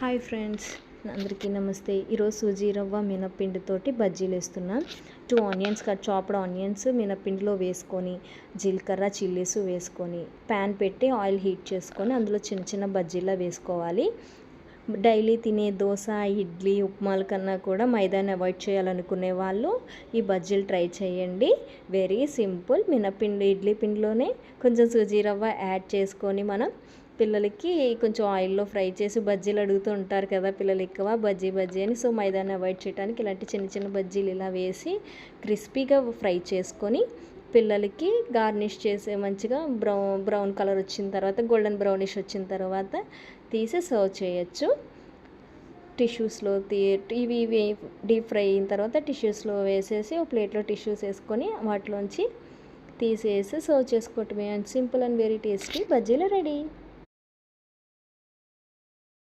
Hi friends, అందరికీ నమస్తే. ఈరోజు సూజీ రవ్వ మినప్పిండితోటి బజ్జీలు వేస్తున్నా. 2 ఆనియన్స్ చాప్డ్ ఆనియన్స్ మినప్పిండిలో వేసుకొని, జీలకర్ర చిల్లీస్ వేసుకొని, ప్యాన్ పెట్టి ఆయిల్ హీట్ చేసుకొని అందులో చిన్న చిన్న బజ్జీలా వేసుకోవాలి. డైలీ తినే దోశ, ఇడ్లీ, ఉప్మాల కన్నా కూడా మైదాని అవాయిడ్ చేయాలనుకునే వాళ్ళు ఈ బజ్జీలు ట్రై చేయండి. Very simple. మినప్పిండి ఇడ్లీ పిండిలోనే కొంచెం సూజీ రవ్వ యాడ్ చేసుకొని మనం పిల్లలకి కొంచెం ఆయిల్లో ఫ్రై చేసి బజ్జీలు అడుగుతూ ఉంటారు కదా పిల్లలు ఎక్కువ, బజ్జీ అని. సో మైదాన్ని అవాయిడ్ చేయడానికి ఇలాంటి చిన్న చిన్న బజ్జీలు ఇలా వేసి క్రిస్పీగా ఫ్రై చేసుకొని పిల్లలకి గార్నిష్ చేసే మంచిగా బ్రౌన్ కలర్ వచ్చిన తర్వాత, గోల్డెన్ బ్రౌనిష్ వచ్చిన తర్వాత తీసి సర్వ్ చేయొచ్చు. టిష్యూస్లో ఇవి డీప్ ఫ్రై అయిన తర్వాత టిష్యూస్లో వేసేసి ఒక ప్లేట్లో టిష్యూస్ వేసుకొని వాటిలోంచి తీసేసి సర్వ్ చేసుకోవటమే. And simple and very tasty బజ్జీలు రెడీ.